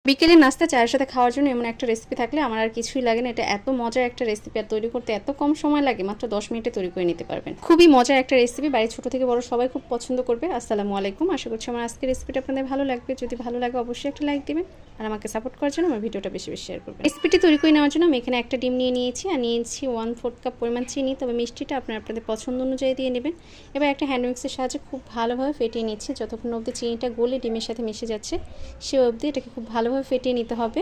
বিকেলে নাস্তা চায়ের সাথে খাওয়ার জন্য এমন একটা রেসিপি থাকলে আমার আর কিছুই লাগে না। এটা এত মজার একটা রেসিপি, আর তৈরি করতে এত কম সময় লাগে, মাত্র 10 মিনিটে তৈরি করে নিতে পারবেন। খুবই মজার একটা রেসিপি, বাড়ির ছোট থেকে বড় সবাই খুব পছন্দ করবে। আসসালামু আলাইকুম, আশা করছি আমার আজকের রেসিপিটা আপনাদের ভালো লাগবে। যদি ভালো লাগে অবশ্যই একটা লাইক দিবেন, আর আমাকে সাপোর্ট করার জন্য আমার ভিডিওটা বেশি বেশি শেয়ার করবেন। রেসিপিটি তৈরি করে নেওয়ার জন্য আমি এখানে একটা ডিম নিয়ে নিয়েছি, আর নিয়েছি 1/4 কাপ পরিমাণ চিনি। তবে মিষ্টিটা আপনাদের পছন্দ অনুযায়ী দিয়ে নেবেন। এবার একটা হ্যান্ড মিক্সের সাহায্যে খুব ভালোভাবে ফেটিয়ে নিচ্ছি। যতক্ষণ অবধি চিনিটা গলে ডিমের সাথে মিশে যাচ্ছে সে অবধি এটাকে খুব ভালোভাবে ফেটিয়ে নিতে হবে।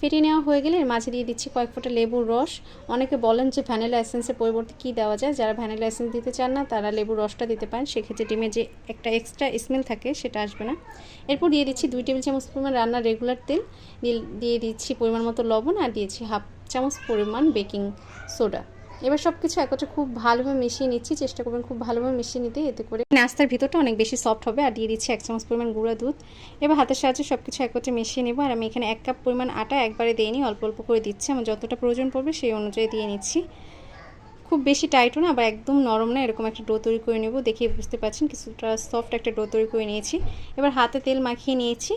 ফেটিয়ে নেওয়া হয়ে গেলে এর মাঝে দিয়ে দিচ্ছি কয়েক ফোঁটা লেবুর রস। অনেকে বলেন যে ভ্যানিলা এসেন্সের পরিবর্তে কী দেওয়া যায়, যারা ভ্যানিলা এসেন্স দিতে চান না তারা লেবুর রসটা দিতে পারেন, সেক্ষেত্রে ডিমে যে একটা এক্সট্রা স্মেল থাকে সেটা আসবে না। এরপর দিয়ে দিচ্ছি 2 টেবিল চামচ পরিমাণ রান্নার রেগুলার তেল, দিয়ে দিচ্ছি পরিমাণ মতো লবণ, আর দিয়েছি হাফ চামচ পরিমাণ বেকিং সোডা। এবার সব কিছু একত্রে খুব ভালোভাবে মিশিয়ে নিচ্ছি। চেষ্টা করবেন খুব ভালোভাবে মিশিয়ে নিতে, এতে করে নাস্তার ভিতরটা অনেক বেশি সফট হবে। আর দিয়ে দিচ্ছি 1 চামচ পরিমাণ গুঁড়া দুধ। এবার হাতের সাহায্যে সব কিছু একত্রে মিশিয়ে নেব। আর আমি এখানে 1 কাপ পরিমাণ আটা একবারে দিইনি, অল্প অল্প করে দিচ্ছি। আমার যতটা প্রয়োজন পড়বে সেই অনুযায়ী দিয়ে নিচ্ছি। খুব বেশি টাইটও না, আবার একদম নরম না, এরকম একটা ডো তৈরি করে নেব। দেখেই বুঝতে পারছেন কিছুটা সফট একটা ডো তৈরি করে নিয়েছি। এবার হাতে তেল মাখিয়ে নিয়েছি।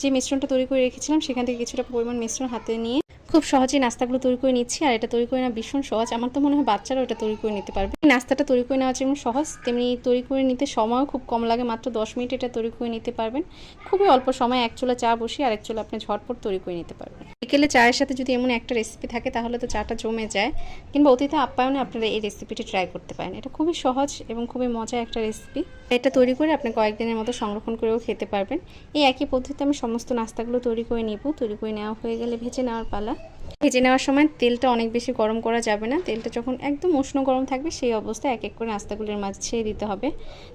যে মিশ্রণটা তৈরি করে রেখেছিলাম সেখান থেকে কিছুটা পরিমাণ মিশ্রণ হাতে নিয়ে খুব সহজেই নাস্তাগুলো তৈরি করে নিচ্ছি। আর এটা তৈরি করে নেওয়া ভীষণ সহজ, আমার তো মনে হয় বাচ্চারাও এটা তৈরি করে নিতে পারবে। নাস্তাটা তৈরি করে নেওয়া যেমন সহজ, তেমনি তৈরি করে নিতে সময়ও খুব কম লাগে। মাত্র 10 মিনিট এটা তৈরি করে নিতে পারবেন। খুবই অল্প সময় এক চুলা চা বসিয়ে আর এক চুলা আপনি ঝটপট তৈরি করে নিতে পারবেন। বিকেলে চায়ের সাথে যদি এমন একটা রেসিপি থাকে তাহলে তো চাটা জমে যায়। কিংবা অতিথি আপ্যায়নে আপনারা এই রেসিপিটি ট্রাই করতে পারেন। এটা খুবই সহজ এবং খুবই মজার একটা রেসিপি। এটা তৈরি করে আপনি কয়েকদিনের মতো সংরক্ষণ করেও খেতে পারবেন। এই একই পদ্ধতিতে আমি সমস্ত নাস্তাগুলো তৈরি করে নিব। তৈরি করে নেওয়া হয়ে গেলে ভেজে নেওয়ার পালা। ভেজে নেওয়ার সময় তেলটা অনেক বেশি গরম করা যাবে না। তেলটা যখন একদম উষ্ণ গরম থাকবে সেই অবস্থায় এক এক করে নাস্তাগুলোর মাঝে ছেড়ে দিতে হবে।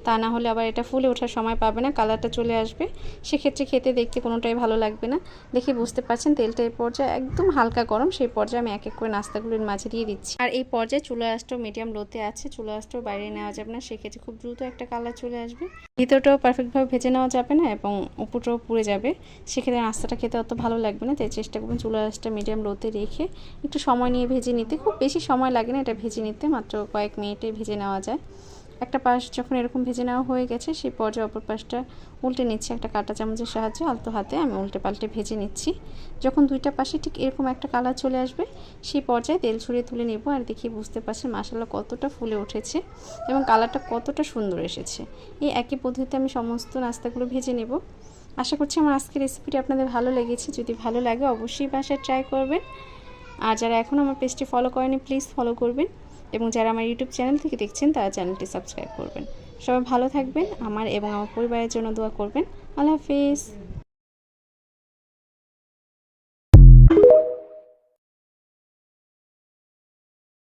তা না হলে আবার এটা ফুলে ওঠার সময় পাবে না, কালারটা চলে আসবে, সেক্ষেত্রে খেতে দেখতে কোনোটাই ভালো লাগবে না। দেখে বুঝতে পারছেন তেলটা এই পর্যায়ে একদম হালকা গরম, সেই পর্যায়ে আমি এক এক করে নাস্তাগুলোর মাঝে দিয়ে দিচ্ছি। আর এই পর্যায়ে চুলা আঁচটাও মিডিয়াম লোতে আছে, চুলা আঁচটাও বাইরে নেওয়া যাবে না, সেক্ষেত্রে খুব দ্রুত একটা কালার চলে আসবে। ভিতরটাও পারফেক্টভাবে ভেজে নেওয়া যাবে না এবং উপরটাও পুড়ে যাবে, সেক্ষেত্রে নাস্তাটা খেতে অত ভালো লাগবে না। তাই চেষ্টা করবেন চুলা আঁচটা মিডিয়াম লোতে রেখে একটু সময় নিয়ে ভেজে নিতে। খুব বেশি সময় লাগে না এটা ভেজে নিতে, মাত্র কয়েক মিনিটে ভেজে নেওয়া যায়। একটা পাশ যখন এরকম ভেজে নেওয়া হয়ে গেছে সেই পর্যায়ে অপর পাশটা উল্টে নিচ্ছি একটা কাঁটা চামচের সাহায্যে। আলতো হাতে আমি উল্টে পাল্টে ভেজে নিচ্ছি। যখন দুইটা পাশে ঠিক এরকম একটা কালার চলে আসবে সেই পর্যায়ে তেল ছড়িয়ে তুলে নেব। আর দেখি বুঝতে পারছেন মাশাআল্লাহ কতটা ফুলে উঠেছে এবং কালারটা কতটা সুন্দর এসেছে। এই একই পদ্ধতিতে আমি সমস্ত নাস্তাগুলো ভেজে নেব। আশা করছি আমার আজকের রেসিপিটি আপনাদের ভালো লেগেছে। যদি ভালো লাগে অবশ্যই বাসায় ট্রাই করবেন। আর যারা এখনও আমার পেজটি ফলো করেনি প্লিজ ফলো করবেন, এবং যারা আমার ইউটিউব চ্যানেল থেকে দেখছেন তারা চ্যানেলটি সাবস্ক্রাইব করবেন। সবাই ভালো থাকবেন, আমার এবং আমার পরিবারের জন্য দোয়া করবেন। আল্লাহ হাফিজ।